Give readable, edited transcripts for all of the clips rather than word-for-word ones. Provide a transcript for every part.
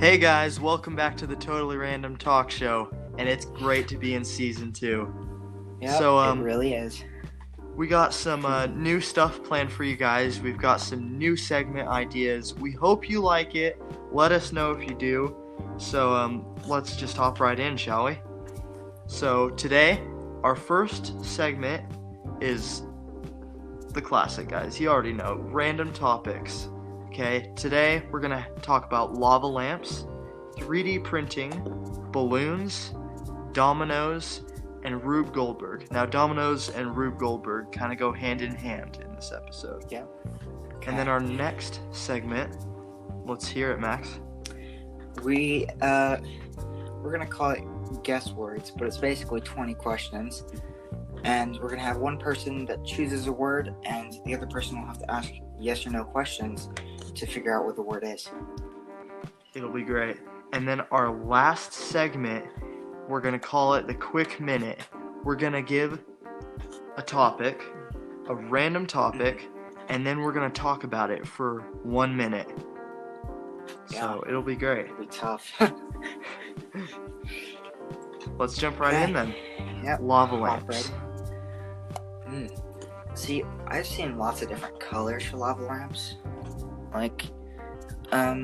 Hey guys, welcome back to the Totally Random Talk Show, and it's great to be in season 2. Yep, So, it really is. we got some new stuff planned for you guys. We've got some new segment ideas. We hope you like it. Let us know if you do. So, let's just hop right in, shall we? So, today, our first segment is the classic, guys. You already know, random topics. Okay, today we're going to talk about lava lamps, 3D printing, balloons, dominoes, and Rube Goldberg. Now, dominoes and Rube Goldberg kind of go hand in hand in this episode. Yep. Okay. And then our next segment, let's hear it, Max. We're gonna call it guess words, but it's basically 20 questions, and we're gonna have one person that chooses a word, and the other person will have to ask yes or no questions to figure out what the word is. It'll be great. And then our last segment, we're going to call it the quick minute. We're going to give a topic, a random topic, and then we're going to talk about it for 1 minute. So it'll be great. It'll be tough. Let's jump right in then. Yep. Lava lamps. See, I've seen lots of different colors for lava lamps.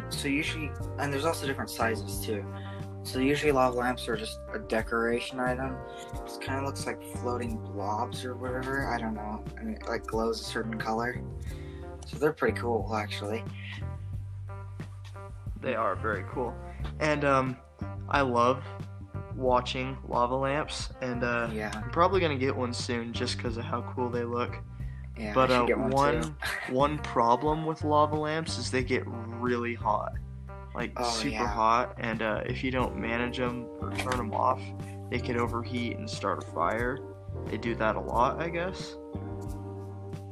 So usually, and there's also different sizes too. So usually lava lamps are just a decoration item. It kind of looks like floating blobs or whatever. I don't know. And it like glows a certain color. So they're pretty cool, actually. They are very cool. And I love watching lava lamps. And I'm probably going to get one soon just because of how cool they look. Yeah, but I should get one too. one problem with lava lamps is they get really hot, super hot, and if you don't manage them or turn them off, they could overheat and start a fire. They do that a lot, I guess.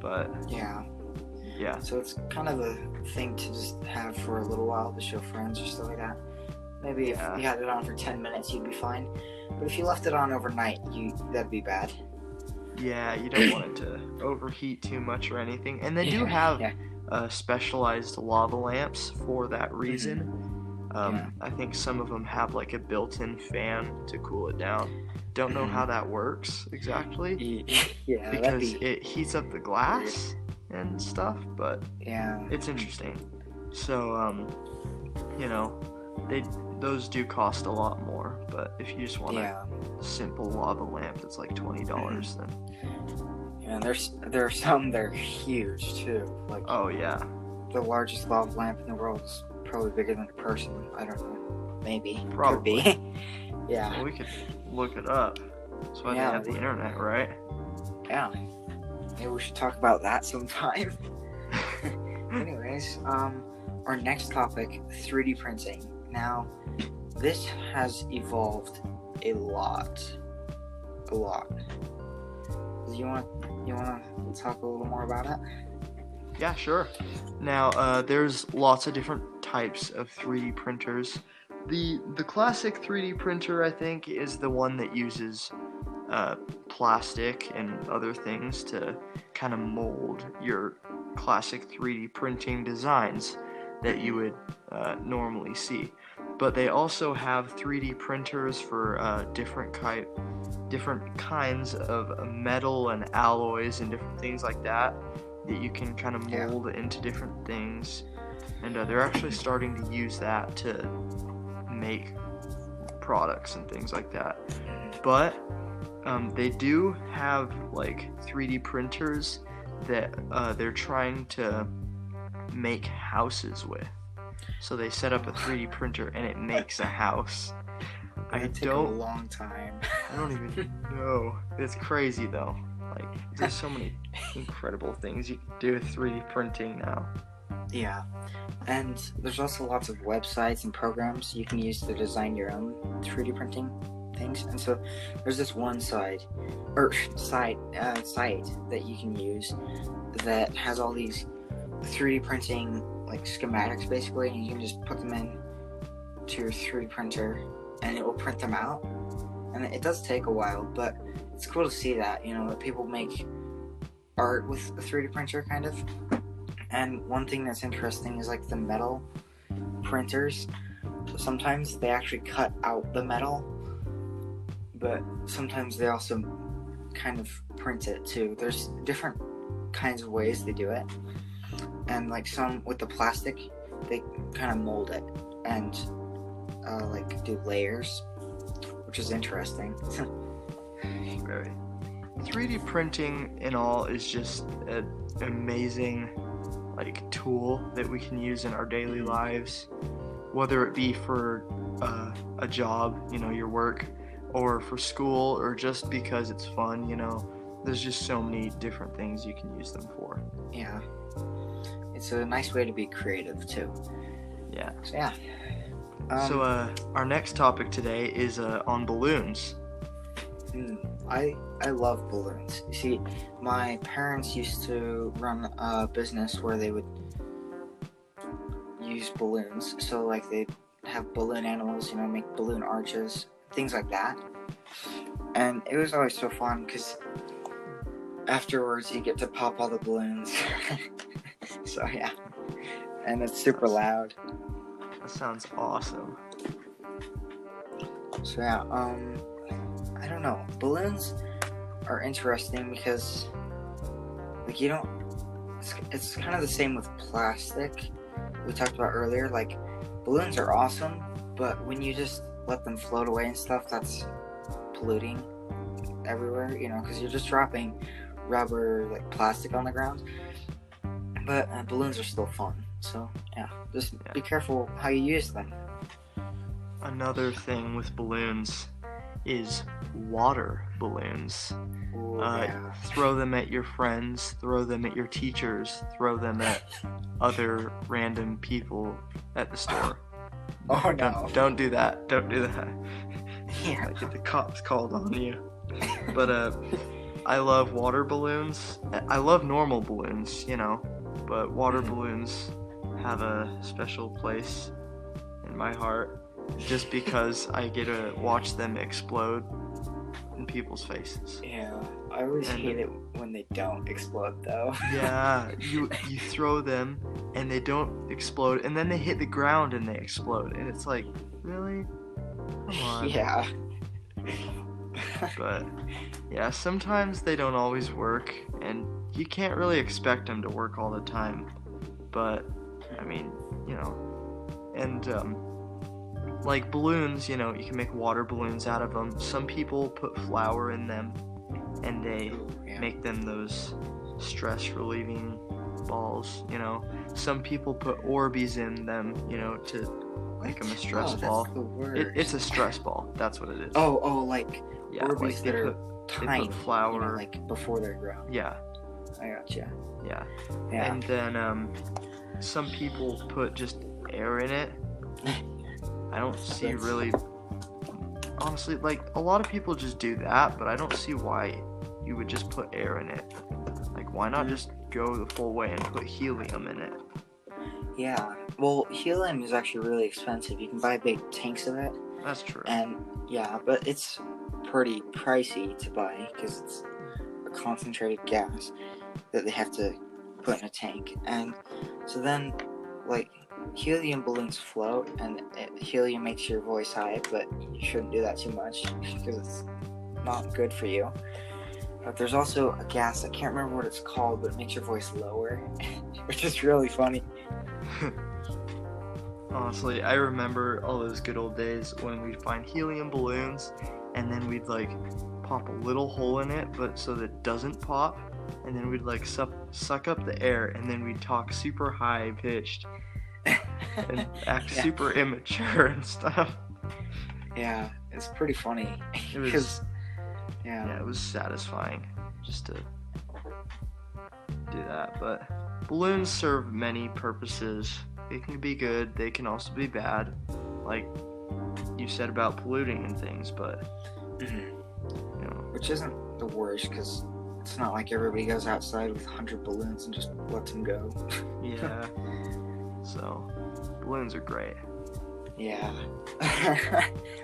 But yeah. So it's kind of a thing to just have for a little while to show friends or stuff like that. Maybe if you had it on for 10 minutes, you'd be fine. But if you left it on overnight, that'd be bad. Yeah, you don't want it to overheat too much or anything. And they do have specialized lava lamps for that reason. I think some of them have like a built-in fan to cool it down. Don't know how that works exactly. Yeah, because it heats up the glass and stuff, but it's interesting. So, those do cost a lot more, but if you just want a simple lava lamp that's like $20, then and there are some that are huge too. Like the largest lava lamp in the world is probably bigger than a person. I don't know, maybe probably. Could be. Yeah. Well, we could look it up. That's why they have the internet, right? Yeah. Maybe we should talk about that sometime. Anyways, our next topic, 3D printing. Now, this has evolved a lot. You want to talk a little more about it? Yeah, sure. Now, there's lots of different types of 3D printers. The classic 3D printer, I think, is the one that uses plastic and other things to kind of mold your classic 3D printing designs that you would normally see. But they also have 3D printers for different kinds of metal and alloys and different things like that you can kind of mold into different things. And they're actually starting to use that to make products and things like that. But they do have like 3D printers that they're trying to make houses with. So they set up a 3D printer and it makes a house. It'd take a long time. I don't even know. It's crazy though. Like, there's so many incredible things you can do with 3D printing now. Yeah. And there's also lots of websites and programs you can use to design your own 3D printing things. And so there's this one site that you can use that has all these 3D printing like schematics basically, and you can just put them in to your 3D printer and it will print them out. And it does take a while, but it's cool to see that, that people make art with a 3D printer kind of. And one thing that's interesting is like the metal printers. sometimes they actually cut out the metal, but sometimes they also kind of print it too. There's different kinds of ways they do it, and like some with the plastic, they kind of mold it and like do layers, which is interesting. Very. 3D printing in all is just an amazing like tool that we can use in our daily lives, whether it be for a job, your work, or for school, or just because it's fun. There's just so many different things you can use them for. Yeah, it's a nice way to be creative too. Yeah. So yeah. So our next topic today is on balloons. I love balloons. You see, my parents used to run a business where they would use balloons. So like they'd have balloon animals, make balloon arches, things like that. And it was always so fun because afterwards you get to pop all the balloons. So yeah, and it's super loud. That sounds awesome. So yeah, I don't know. Balloons are interesting because, like, it's kind of the same with plastic. We talked about earlier. Like, balloons are awesome, but when you just let them float away and stuff, that's polluting everywhere. Because you're just dropping rubber, like plastic, on the ground. But balloons are still fun. So yeah, just be careful how you use them. Another thing with balloons is water balloons. Ooh, Throw them at your friends, throw them at your teachers, throw them at other random people at the store. Oh no. Don't do that. Don't do that. Yeah. Like, get the cops called on you. But I love water balloons. I love normal balloons, but water balloons have a special place in my heart. Just because I get to watch them explode in people's faces. Yeah, I always hate it when they don't explode, though. Yeah, you throw them and they don't explode, and then they hit the ground and they explode, and it's like, really? Come on. Yeah. But yeah, sometimes they don't always work, and you can't really expect them to work all the time. But I mean, and like balloons, you can make water balloons out of them. Some people put flour in them, and they make them those stress-relieving balls, Some people put Orbeez in them, to make them a stress ball. That's the word. It's a stress ball. That's what it is. Oh, like Orbeez like that are tiny, they put flour, like before they're grown. Yeah. I gotcha. Yeah. Yeah. And then some people put just air in it. I don't see really, honestly, like, a lot of people just do that, but I don't see why you would just put air in it. Like, why not just go the full way and put helium in it? Yeah, well, helium is actually really expensive. You can buy big tanks of it. That's true. And, yeah, but it's pretty pricey to buy because it's a concentrated gas that they have to put in a tank. And so then, like, helium balloons float, and helium makes your voice high, but you shouldn't do that too much because it's not good for you. But there's also a gas, I can't remember what it's called, but it makes your voice lower, which is really funny. Honestly, I remember all those good old days when we'd find helium balloons, and then we'd like pop a little hole in it, but so that it doesn't pop, and then we'd like suck up the air, and then we'd talk super high pitched and act super immature and stuff. Yeah, it's pretty funny. It was, it was satisfying just to do that. But balloons serve many purposes. They can be good, they can also be bad, like you said about polluting and things, but which isn't the worst because it's not like everybody goes outside with 100 balloons and just lets them go. Yeah. So, balloons are great. Yeah.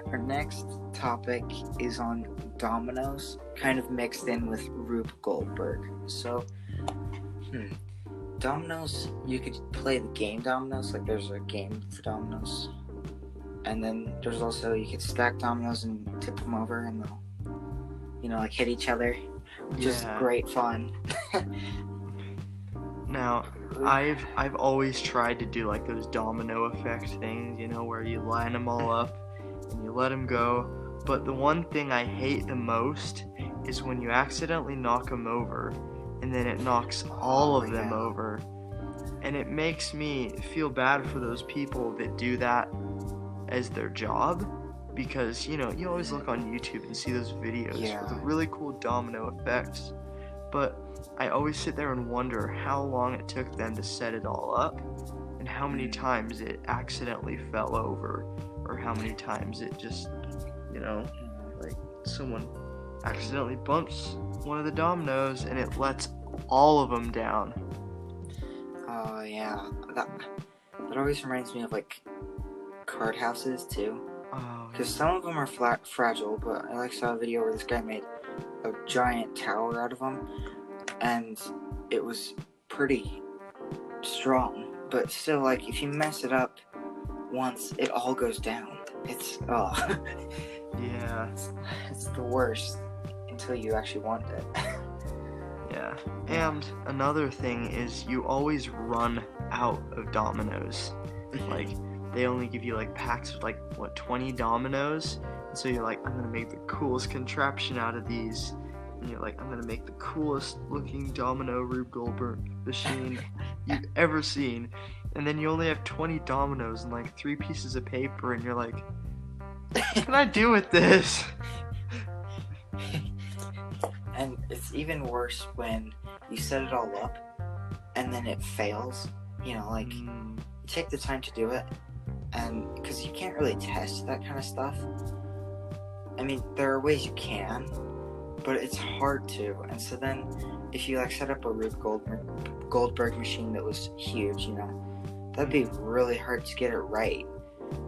Our next topic is on dominoes, kind of mixed in with Rube Goldberg. So, dominoes, you could play the game dominoes, like there's a game for dominoes. And then there's also, you could stack dominoes and tip them over, and they'll, like hit each other. Just great fun. Now, I've always tried to do like those domino effect things, where you line them all up and you let them go. But the one thing I hate the most is when you accidentally knock them over, and then it knocks all of them over. And it makes me feel bad for those people that do that as their job, because you always look on YouTube and see those videos with really cool domino effects, but I always sit there and wonder how long it took them to set it all up, and how many times it accidentally fell over, or how many times it just like someone accidentally bumps one of the dominoes and it lets all of them down. Oh yeah, that always reminds me of like card houses too, because some of them are fragile, but I saw a video where this guy made a giant tower out of them, and it was pretty strong, but still, like, if you mess it up once, it all goes down. It's yeah, it's the worst until you actually want it. Yeah, and another thing is you always run out of dominoes. Like, they only give you like packs of 20 dominoes, and so you're like, I'm gonna make the coolest contraption out of these, and you're like, I'm gonna make the coolest looking domino Rube Goldberg machine you've ever seen, and then you only have 20 dominoes and like 3 pieces of paper, and you're like, what can I do with this? And it's even worse when you set it all up and then it fails. You take the time to do it, and because you can't really test that kind of stuff. I mean, there are ways you can, but it's hard to. And so then, if you set up a Rube Goldberg machine that was huge, that'd be really hard to get it right,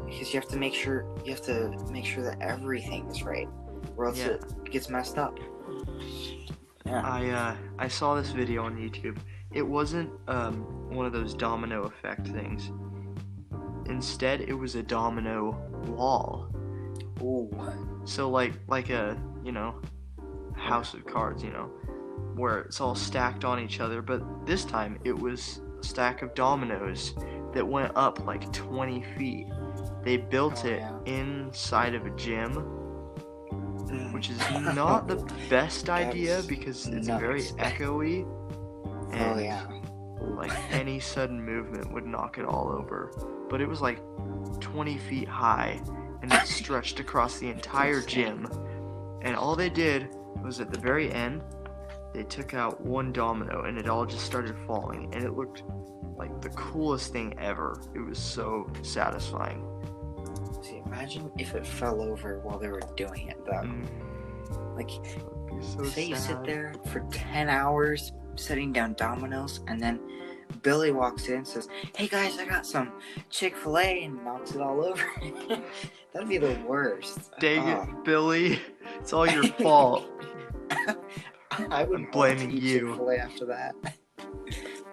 because you have to make sure that everything is right, or else it gets messed up. Yeah. I saw this video on YouTube. It wasn't one of those domino effect things. Instead, it was a domino wall. Ooh. So like a house of cards, where it's all stacked on each other. But this time, it was a stack of dominoes that went up like 20 feet. They built it inside of a gym, which is not the best idea because it's very echoey, and like any sudden movement would knock it all over. But it was like 20 feet high, and it stretched across the entire gym. And all they did was, at the very end, they took out one domino, and it all just started falling, and it looked like the coolest thing ever. It was so satisfying. See, imagine if it fell over while they were doing it, though. Say you sit there for 10 hours setting down dominoes, and then Billy walks in and says, "Hey guys, I got some Chick-fil-A," and knocks it all over. That'd be the worst. Dang it, Billy. It's all your fault. I'm blaming you. Chick-fil-A after that.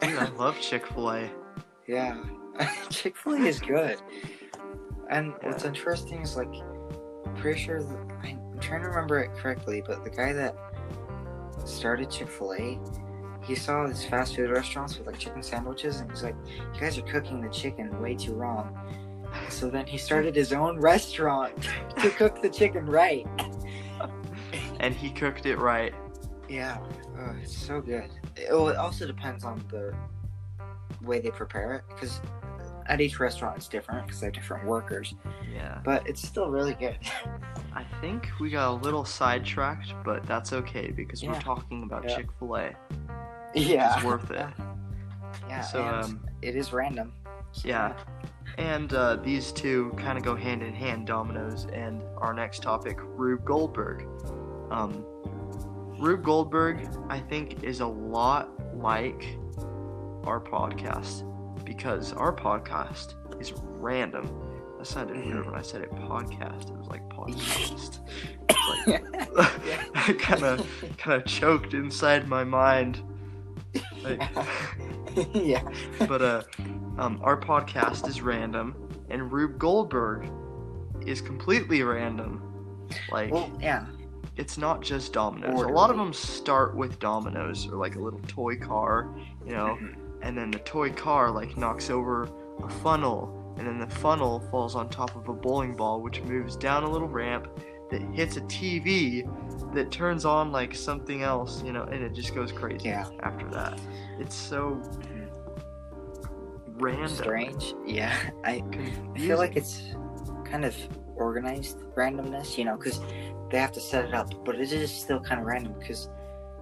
Dude, I love Chick-fil-A. Yeah. Chick-fil-A is good. And what's interesting is, pretty sure I'm trying to remember it correctly, but the guy that started Chick-fil-A, he saw these fast food restaurants with chicken sandwiches, and he's like, "You guys are cooking the chicken way too wrong." So then he started his own restaurant to cook the chicken right. And he cooked it right. Yeah, it's so good. It also depends on the way they prepare it, because at each restaurant it's different because they have different workers. Yeah. But it's still really good. I think we got a little sidetracked, but that's okay because we're talking about Chick-fil-A. Yeah. It's worth it. Yeah. So it is random. So. Yeah. And these two kind of go hand in hand, dominoes, and our next topic, Rube Goldberg. Rube Goldberg, I think, is a lot like our podcast, because our podcast is random. I sounded weird when I said it podcast. It was like podcast. I kind of choked inside my mind. Yeah. But our podcast is random, and Rube Goldberg is completely random. Like, Well, yeah. it's not just dominoes. A Orderly. lot of them start with dominoes or like a little toy car, you know, Mhm. and then the toy car like knocks over a funnel, and then the funnel falls on top of a bowling ball, which moves down a little ramp that hits a TV that turns on like something else, you know, and it just goes crazy Yeah. after that. It's so Mhm. random. Strange. Yeah. I Confusing. feel like it's kind of organized randomness, you know, because they have to set it up, but it is still kind of random because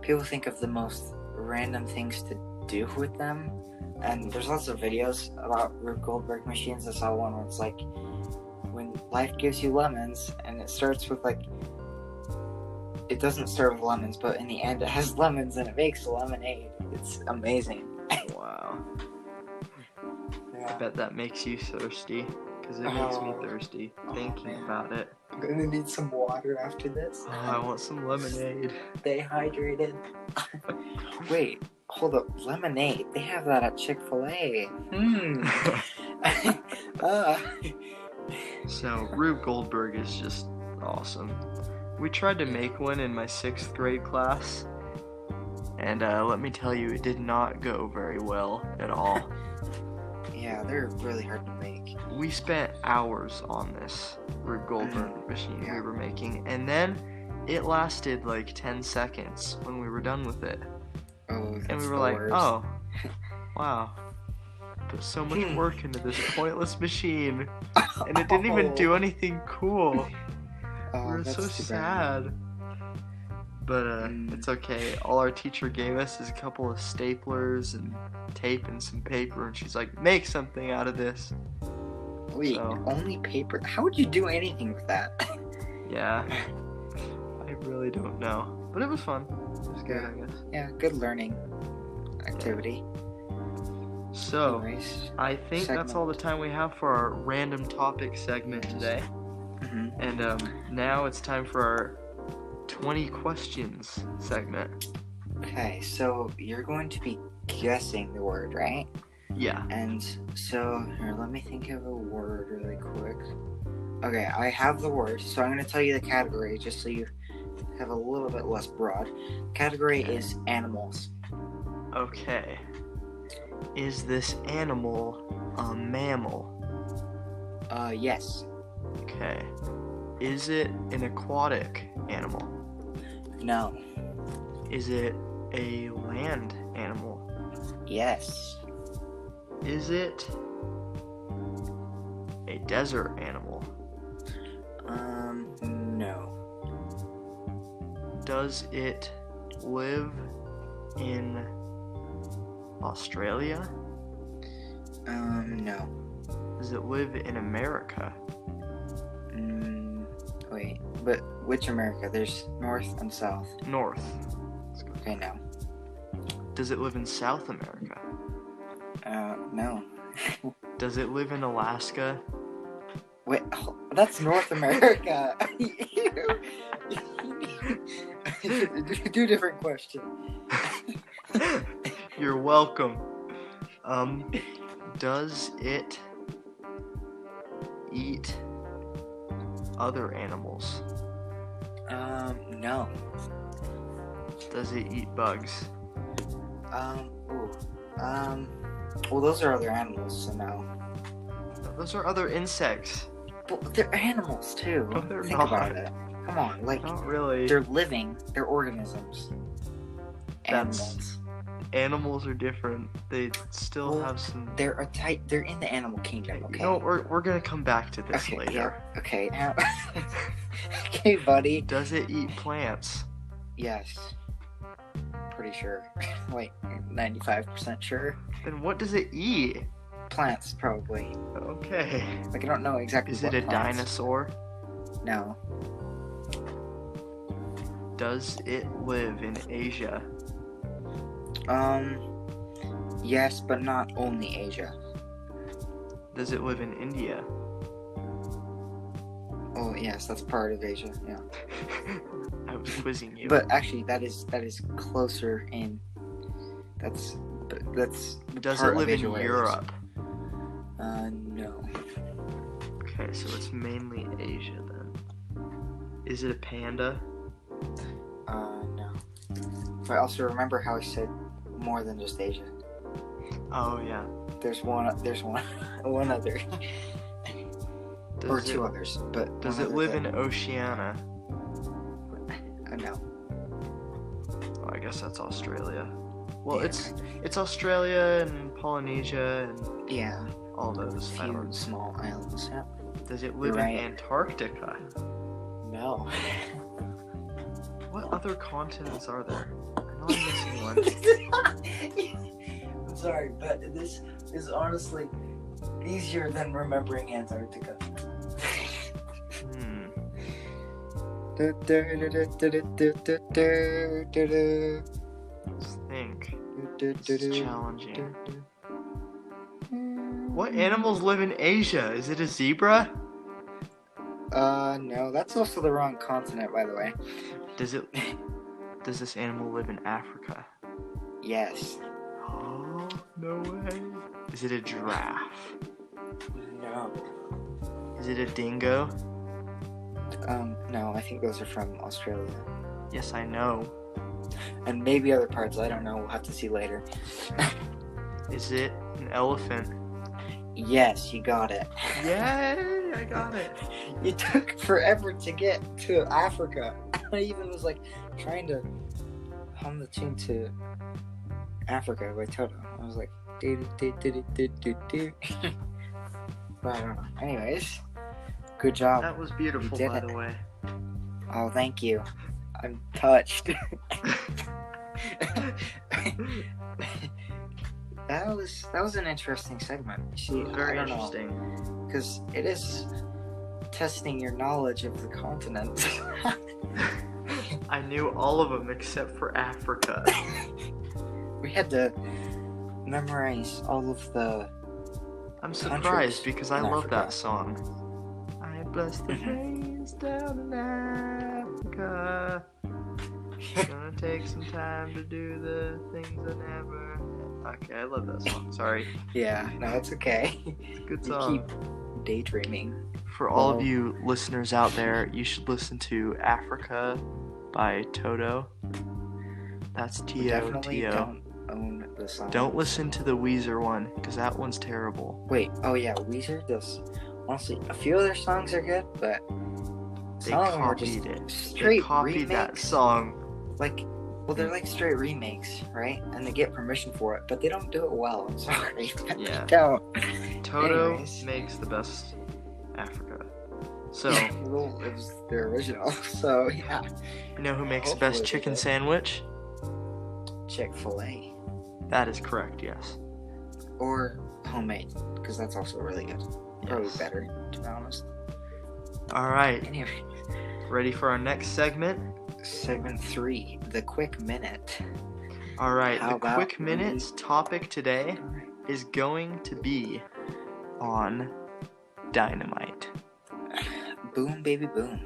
people think of the most random things to do with them. And there's lots of videos about Rube Goldberg machines. I saw one where it's like, when life gives you lemons, and it starts with like, it doesn't start with lemons, but in the end it has lemons and it makes lemonade. It's amazing. Wow. I Yeah. bet that makes you thirsty, because it makes me Oh. thirsty Oh, thinking man. about it. I'm gonna need some water after this. Oh, I want some lemonade. Stay hydrated. Wait, hold up. Lemonade. They have that at Chick-fil-A. So, Rube Goldberg is just awesome. We tried to make one in my 6th grade class, and let me tell you, it did not go very well at all. Yeah, they're really hard to make. We spent hours on this Rube Goldberg machine we were making, and then it lasted like 10 seconds when we were done with it. Oh, that's And we were the like, worst. oh, wow. Put so much work into this pointless machine, and it didn't even do anything cool. Oh, We were that's so too bad. sad. But it's okay. All our teacher gave us is a couple of staplers and tape and some paper, and she's like, make something out of this. Wait, So- only paper? How would you do anything with that? Yeah. I really don't know. But it was fun. It was good, I guess. Yeah, good learning activity. So, Anyways. I think that's all the time we have for our random topic segment today. Mhm. And now it's time for our 20 questions segment. Okay, so you're going to be guessing the word, right? Yeah. And so, here, let me think of a word really quick. Okay, I have the word, so I'm going to tell you the category just so you have a little bit less broad. Category is animals. Okay. Is this animal a mammal? Yes. Okay. Is it an aquatic animal? No. Is it a land animal? Yes. Is it a desert animal? No. Does it live in Australia? No. Does it live in America? Wait, but which America? There's North and South. North. Okay, no. Does it live in South America? No. Does it live in Alaska? Wait, that's North America. Do a different question. You're welcome. Does it eat other animals? No. Does it eat bugs? Well, those are other animals, so no. Those are other insects. But they're animals too. No, they're Think not. about it. Come on, like Not really. they're living. They're organisms. That's- Animals. Animals are different. They still Well, have some. They're a type. They're in the animal kingdom. Okay. You know, we're gonna come back to this Okay. later. Yeah. Okay. Now. Okay, buddy. Does it eat plants? Yes. Pretty sure. Like 95% sure. Then what does it eat? Plants, probably. Okay. Like I don't know exactly. Is what it a plants. dinosaur? No. Does it live in Asia? Yes, but not only Asia. Does it live in India? Oh, yes, that's part of Asia. Yeah. I was quizzing you. But actually, that is closer in. That's does part it of live Asia in where it Europe? no. Okay, so it's mainly Asia then. Is it a panda? No. But also remember how I said more than just Asia. Oh yeah. There's one one other. Or Does two it, others, but does one it other live that- in Oceania? No. Oh, I guess that's Australia. Well, Yeah, it's Australia and Polynesia and yeah, all those a few islands. small islands. Yeah. Does it live Right. in Antarctica? No. What other continents are there? I know I'm missing one. I'm sorry, but this is honestly easier than remembering Antarctica. Hmm. Let's think. This is challenging. What animals live in Asia? Is it a zebra? No, that's also the wrong continent, by the way. Does this animal live in Africa? Yes. Oh, no way. Is it a giraffe? No. Is it a dingo? No, I think those are from Australia. Yes, I know. And maybe other parts, I don't know, we'll have to see later. Is it an elephant? Yes, you got it. Yay, I got it. It took forever to get to Africa. I even was like trying to hum the tune to Africa by Toto. I was like, do do do do do do. But I don't know. Anyways, good job. That was beautiful, You did by it. the way. Oh, thank you. I'm touched. That was an interesting segment. See, It was very I don't interesting. because it is testing your knowledge of the continent. I knew all of them except for Africa. We had to memorize all of the. I'm Countries surprised because I in love Africa. that song. I bless the rains down in Africa. Gonna take some time to do the things I never. Okay, I love that song. Sorry, Yeah, no, it's okay. it's a good You song. keep daydreaming. For all of Well- you listeners out there, you should listen to Africa by Toto. That's We definitely T-O-T-O. don't own the song. Don't listen to the Weezer one, because that one's terrible. Wait. Oh yeah, Weezer does. Honestly, a few of their songs are good, but They some of them are just copied it. They straight copied that remakes. song. Like, well, they're like straight remakes, right? And they get permission for it, but they don't do it well. I'm sorry. Yeah. They don't. Toto Anyways. makes the best Africa. So, Well, it was their original, so yeah. you know who makes the Hopefully best they chicken do. sandwich? Chick-fil-A. That is correct, yes. Or homemade, because that's also really good. Probably Yes. better, to be honest. Alright, Anyway, ready for our next segment? segment 3, the quick minute. Alright, How the about quick we- minutes topic today is going to be on dynamite. Boom, baby, boom.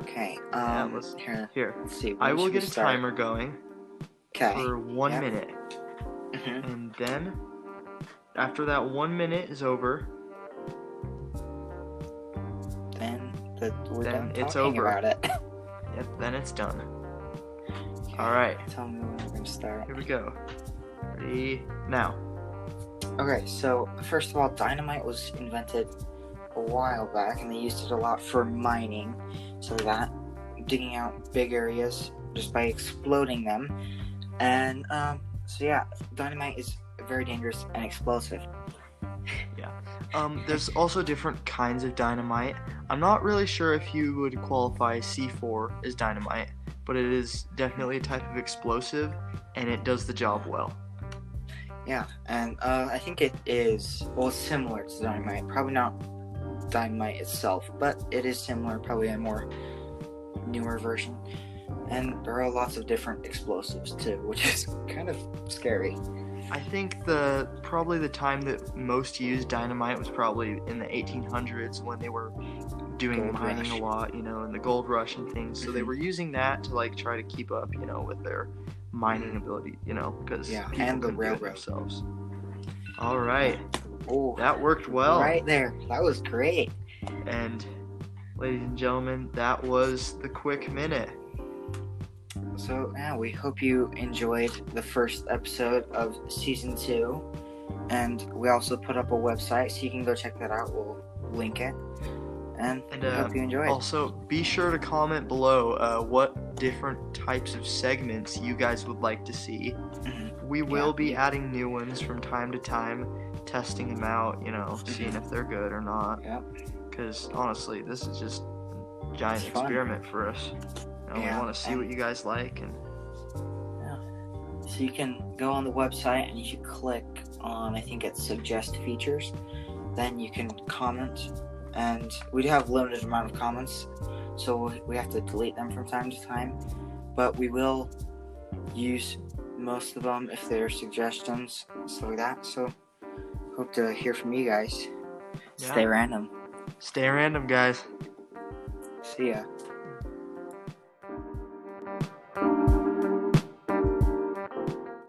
Okay, Yeah, let's- here, Here, let's see. I where will should we get a start? timer going Okay. for 1 Yep. minute. Mhm. And then, after that 1 minute is over, Then we're Then done it's talking over. about it. yep, then it's done. Okay, Alright, Tell me when we're gonna start. here we go. Ready? Now. Okay, so first of all, dynamite was invented a while back, and they used it a lot for mining. So that digging out big areas just by exploding them, and so yeah, dynamite is very dangerous and explosive. There's also different kinds of dynamite. I'm not really sure if you would qualify C4 as dynamite, but it is definitely a type of explosive, and it does the job well. Yeah, and I think it is similar to dynamite. Probably not dynamite itself, but it is similar. Probably a more newer version. And there are lots of different explosives too, which is kind of scary. I think probably the time that most used dynamite was probably in the 1800s when they were doing Gold mining rush. a lot, in the gold rush and things. So they Mhm. were using that to like try to keep up, with their mining ability, because Yeah, people and the couldn't do it railroad. themselves. All right, Oh, that worked well. right there. That was great. And ladies and gentlemen, that was the quick minute. So yeah, we hope you enjoyed the first episode of season 2, and we also put up a website, so you can go check that out. We'll link it, and we hope you enjoyed. Also, be sure to comment below what different types of segments you guys would like to see. Mhm. We will be adding new ones from time to time, testing them out, seeing if they're good or not. Yep. Because honestly, this is just a giant It's fun. experiment for us. We want to see what you guys like. And so you can go on the website and you should click on, I think it's suggest features. Then you can comment, and we do have a limited amount of comments, so we have to delete them from time to time. But we will use most of them if they're suggestions, stuff like that. So hope to hear from you guys. Yeah. Stay random. Stay random, guys. See ya.